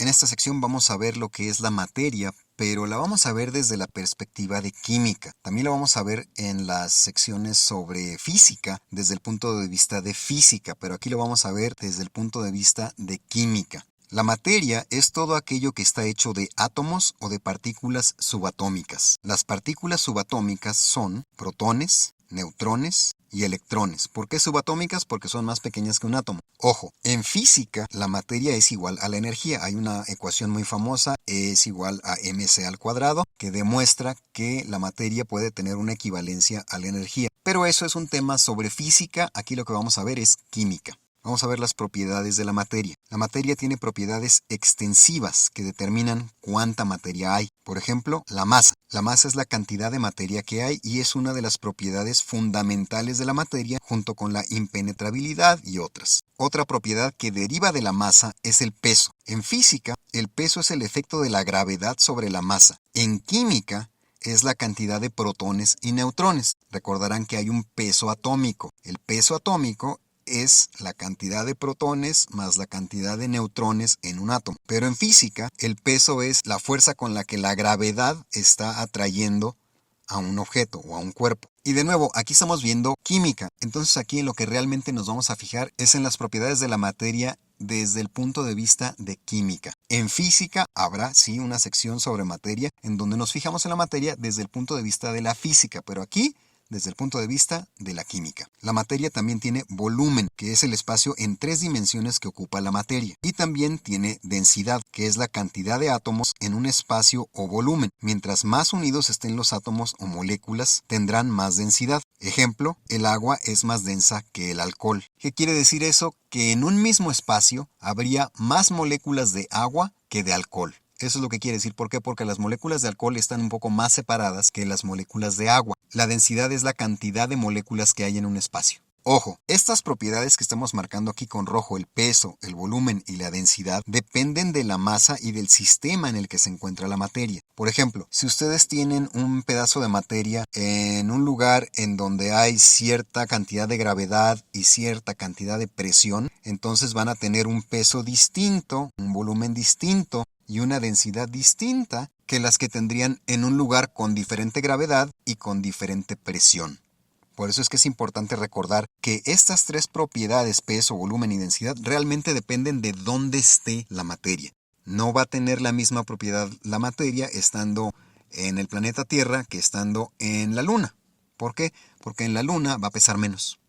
En esta sección vamos a ver lo que es la materia, pero la vamos a ver desde la perspectiva de química. También la vamos a ver en las secciones sobre física, desde el punto de vista de física, pero aquí lo vamos a ver desde el punto de vista de química. La materia es todo aquello que está hecho de átomos o de partículas subatómicas. Las partículas subatómicas son protones, neutrones y electrones. ¿Por qué subatómicas? Porque son más pequeñas que un átomo. Ojo, en física la materia es igual a la energía. Hay una ecuación muy famosa, E es igual a mc al cuadrado, que demuestra que la materia puede tener una equivalencia a la energía. Pero eso es un tema sobre física. Aquí lo que vamos a ver es química. Vamos a ver las propiedades de la materia. La materia tiene propiedades extensivas que determinan cuánta materia hay. Por ejemplo, la masa. La masa es la cantidad de materia que hay y es una de las propiedades fundamentales de la materia junto con la impenetrabilidad y otras. Otra propiedad que deriva de la masa es el peso. En física, el peso es el efecto de la gravedad sobre la masa. En química, es la cantidad de protones y neutrones. Recordarán que hay un peso atómico. El peso atómico es la cantidad de protones más la cantidad de neutrones en un átomo. Pero en física, el peso es la fuerza con la que la gravedad está atrayendo a un objeto o a un cuerpo. Y de nuevo, aquí estamos viendo química. Entonces aquí en lo que realmente nos vamos a fijar es en las propiedades de la materia desde el punto de vista de química. En física habrá, sí, una sección sobre materia en donde nos fijamos en la materia desde el punto de vista de la física, pero aquí desde el punto de vista de la química. La materia también tiene volumen, que es el espacio en 3 dimensiones que ocupa la materia. Y también tiene densidad, que es la cantidad de átomos en un espacio o volumen. Mientras más unidos estén los átomos o moléculas, tendrán más densidad. Ejemplo, el agua es más densa que el alcohol. ¿Qué quiere decir eso? Que en un mismo espacio habría más moléculas de agua que de alcohol. Eso es lo que quiere decir. ¿Por qué? Porque las moléculas de alcohol están un poco más separadas que las moléculas de agua. La densidad es la cantidad de moléculas que hay en un espacio. Ojo, estas propiedades que estamos marcando aquí con rojo, el peso, el volumen y la densidad, dependen de la masa y del sistema en el que se encuentra la materia. Por ejemplo, si ustedes tienen un pedazo de materia en un lugar en donde hay cierta cantidad de gravedad y cierta cantidad de presión, entonces van a tener un peso distinto, un volumen distinto y una densidad distinta que las que tendrían en un lugar con diferente gravedad y con diferente presión. Por eso es que es importante recordar que estas 3 propiedades, peso, volumen y densidad, realmente dependen de dónde esté la materia. No va a tener la misma propiedad la materia estando en el planeta Tierra que estando en la Luna. ¿Por qué? Porque en la Luna va a pesar menos.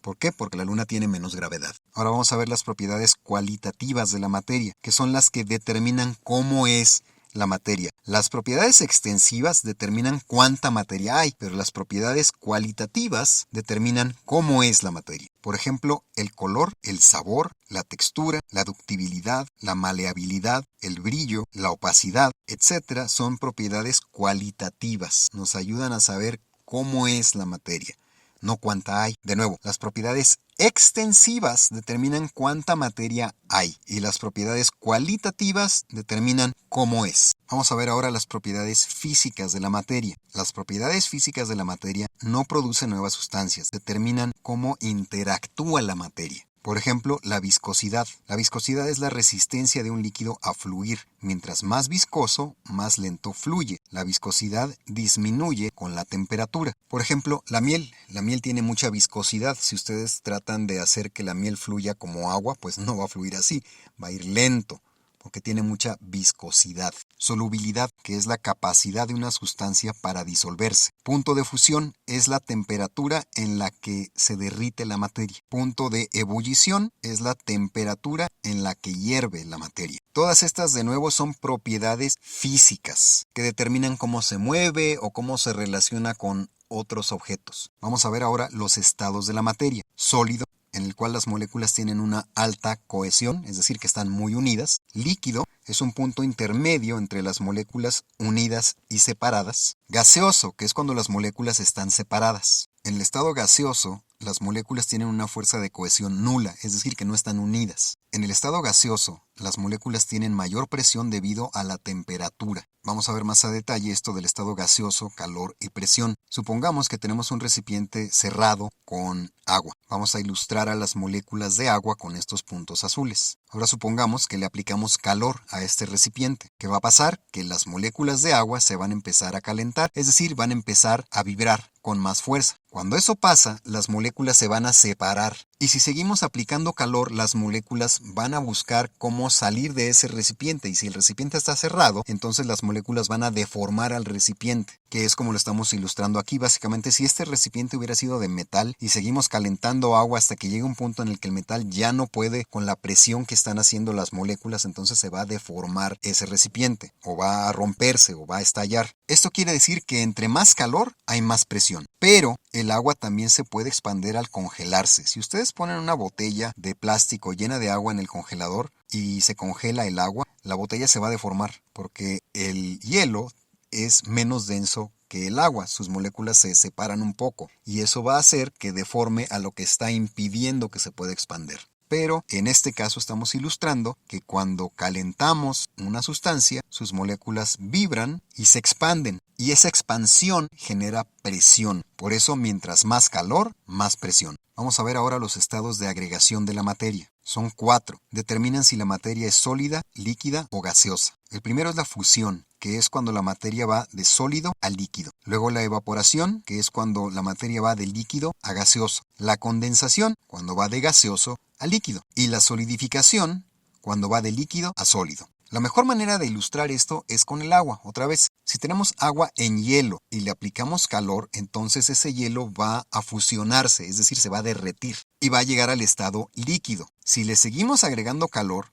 ¿Por qué? Porque la Luna tiene menos gravedad. Ahora vamos a ver las propiedades cualitativas de la materia, que son las que determinan cómo es la materia. Las propiedades extensivas determinan cuánta materia hay, pero las propiedades cualitativas determinan cómo es la materia. Por ejemplo, el color, el sabor, la textura, la ductibilidad, la maleabilidad, el brillo, la opacidad, etc. son propiedades cualitativas. Nos ayudan a saber cómo es la materia, no cuánta hay. De nuevo, las propiedades extensivas determinan cuánta materia hay y las propiedades cualitativas determinan cómo es. Vamos a ver ahora las propiedades físicas de la materia. Las propiedades físicas de la materia no producen nuevas sustancias, determinan cómo interactúa la materia. Por ejemplo, la viscosidad. La viscosidad es la resistencia de un líquido a fluir. Mientras más viscoso, más lento fluye. La viscosidad disminuye con la temperatura. Por ejemplo, la miel. La miel tiene mucha viscosidad. Si ustedes tratan de hacer que la miel fluya como agua, pues no va a fluir así. Va a ir lento, porque tiene mucha viscosidad. Solubilidad, que es la capacidad de una sustancia para disolverse. Punto de fusión es la temperatura en la que se derrite la materia. Punto de ebullición es la temperatura en la que hierve la materia. Todas estas de nuevo son propiedades físicas que determinan cómo se mueve o cómo se relaciona con otros objetos. Vamos a ver ahora los estados de la materia. Sólido, en el cual las moléculas tienen una alta cohesión, es decir, que están muy unidas. Líquido es un punto intermedio entre las moléculas unidas y separadas. Gaseoso, que es cuando las moléculas están separadas. En el estado gaseoso, las moléculas tienen una fuerza de cohesión nula, es decir, que no están unidas. En el estado gaseoso, las moléculas tienen mayor presión debido a la temperatura. Vamos a ver más a detalle esto del estado gaseoso, calor y presión. Supongamos que tenemos un recipiente cerrado con agua. Vamos a ilustrar a las moléculas de agua con estos puntos azules. Ahora supongamos que le aplicamos calor a este recipiente. ¿Qué va a pasar? Que las moléculas de agua se van a empezar a calentar, es decir, van a empezar a vibrar con más fuerza. Cuando eso pasa, las moléculas se van a separar. Y si seguimos aplicando calor, las moléculas van a buscar cómo salir de ese recipiente. Y si el recipiente está cerrado, entonces las moléculas van a deformar al recipiente, que es como lo estamos ilustrando aquí. Básicamente, si este recipiente hubiera sido de metal y seguimos calentando agua hasta que llegue un punto en el que el metal ya no puede con la presión que están haciendo las moléculas, entonces se va a deformar ese recipiente, o va a romperse, o va a estallar. Esto quiere decir que entre más calor hay más presión, pero el agua también se puede expandir al congelarse. Si ustedes ponen una botella de plástico llena de agua en el congelador y se congela el agua, la botella se va a deformar porque el hielo es menos denso que el agua, sus moléculas se separan un poco y eso va a hacer que deforme a lo que está impidiendo que se pueda expandir. Pero en este caso estamos ilustrando que cuando calentamos una sustancia, sus moléculas vibran y se expanden. Y esa expansión genera presión. Por eso, mientras más calor, más presión. Vamos a ver ahora los estados de agregación de la materia. Son 4. Determinan si la materia es sólida, líquida o gaseosa. El primero es la fusión, que es cuando la materia va de sólido a líquido. Luego la evaporación, que es cuando la materia va de líquido a gaseoso. La condensación, cuando va de gaseoso a líquido. Y la solidificación, cuando va de líquido a sólido. La mejor manera de ilustrar esto es con el agua. Otra vez, si tenemos agua en hielo y le aplicamos calor, entonces ese hielo va a fusionarse, es decir, se va a derretir y va a llegar al estado líquido. Si le seguimos agregando calor,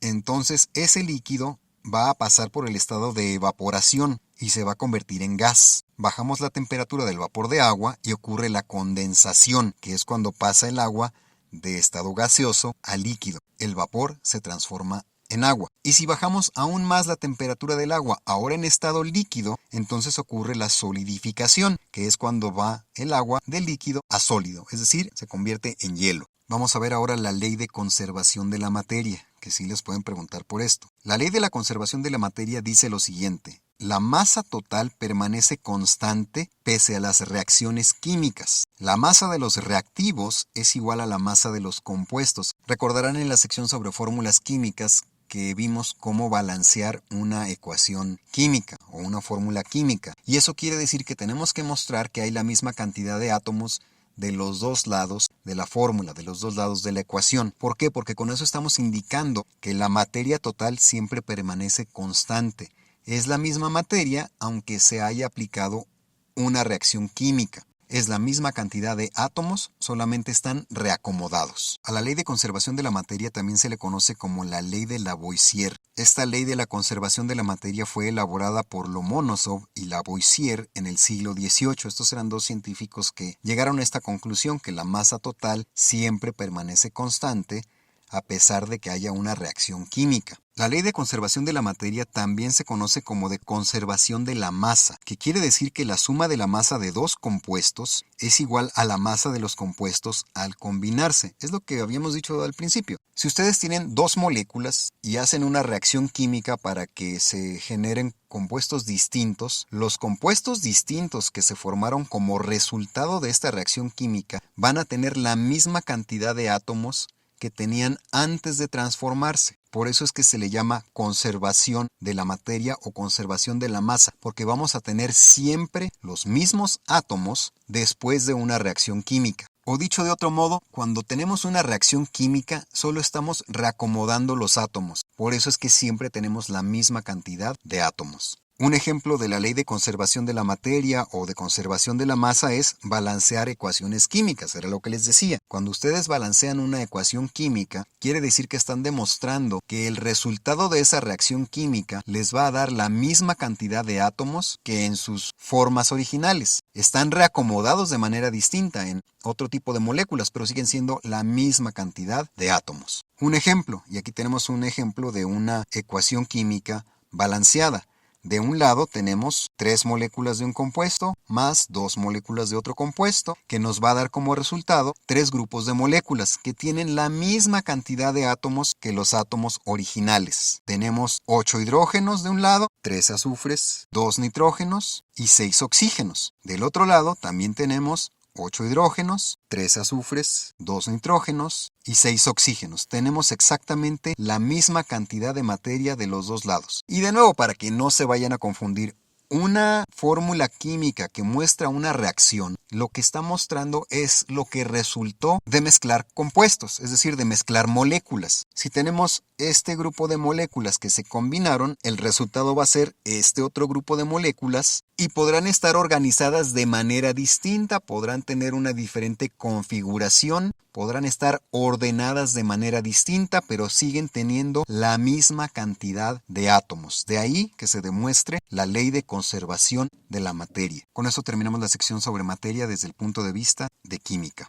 entonces ese líquido va a pasar por el estado de evaporación y se va a convertir en gas. Bajamos la temperatura del vapor de agua y ocurre la condensación, que es cuando pasa el agua de estado gaseoso a líquido. El vapor se transforma en agua. Y si bajamos aún más la temperatura del agua, ahora en estado líquido, entonces ocurre la solidificación, que es cuando va el agua de líquido a sólido, es decir, se convierte en hielo. Vamos a ver ahora la ley de conservación de la materia, que sí les pueden preguntar por esto. La ley de la conservación de la materia dice lo siguiente: la masa total permanece constante pese a las reacciones químicas. La masa de los reactivos es igual a la masa de los compuestos. Recordarán en la sección sobre fórmulas químicas que vimos cómo balancear una ecuación química o una fórmula química. Y eso quiere decir que tenemos que mostrar que hay la misma cantidad de átomos de los dos lados de la fórmula, de los dos lados de la ecuación. ¿Por qué? Porque con eso estamos indicando que la materia total siempre permanece constante. Es la misma materia aunque se haya aplicado una reacción química. Es la misma cantidad de átomos, solamente están reacomodados. A la ley de conservación de la materia también se le conoce como la ley de Lavoisier. Esta ley de la conservación de la materia fue elaborada por Lomonosov y Lavoisier en el siglo XVIII. Estos eran dos científicos que llegaron a esta conclusión, que la masa total siempre permanece constante a pesar de que haya una reacción química. La ley de conservación de la materia también se conoce como de conservación de la masa, que quiere decir que la suma de la masa de dos compuestos es igual a la masa de los compuestos al combinarse. Es lo que habíamos dicho al principio. Si ustedes tienen dos moléculas y hacen una reacción química para que se generen compuestos distintos, los compuestos distintos que se formaron como resultado de esta reacción química van a tener la misma cantidad de átomos que tenían antes de transformarse. Por eso es que se le llama conservación de la materia o conservación de la masa, porque vamos a tener siempre los mismos átomos después de una reacción química. O dicho de otro modo, cuando tenemos una reacción química, solo estamos reacomodando los átomos. Por eso es que siempre tenemos la misma cantidad de átomos. Un ejemplo de la ley de conservación de la materia o de conservación de la masa es balancear ecuaciones químicas, era lo que les decía. Cuando ustedes balancean una ecuación química, quiere decir que están demostrando que el resultado de esa reacción química les va a dar la misma cantidad de átomos que en sus formas originales. Están reacomodados de manera distinta en otro tipo de moléculas, pero siguen siendo la misma cantidad de átomos. Un ejemplo, y aquí tenemos un ejemplo de una ecuación química balanceada. De un lado tenemos 3 moléculas de un compuesto más 2 moléculas de otro compuesto, que nos va a dar como resultado 3 grupos de moléculas que tienen la misma cantidad de átomos que los átomos originales. Tenemos 8 hidrógenos de un lado, 3 azufres, 2 nitrógenos y 6 oxígenos. Del otro lado también tenemos 8 hidrógenos, 3 azufres, 2 nitrógenos y 6 oxígenos. Tenemos exactamente la misma cantidad de materia de los dos lados. Y de nuevo, para que no se vayan a confundir, una fórmula química que muestra una reacción, lo que está mostrando es lo que resultó de mezclar compuestos, es decir, de mezclar moléculas. Si tenemos este grupo de moléculas que se combinaron, el resultado va a ser este otro grupo de moléculas y podrán estar organizadas de manera distinta, podrán tener una diferente configuración, podrán estar ordenadas de manera distinta, pero siguen teniendo la misma cantidad de átomos. De ahí que se demuestre la ley de conservación de la materia. Con eso terminamos la sección sobre materia desde el punto de vista de química.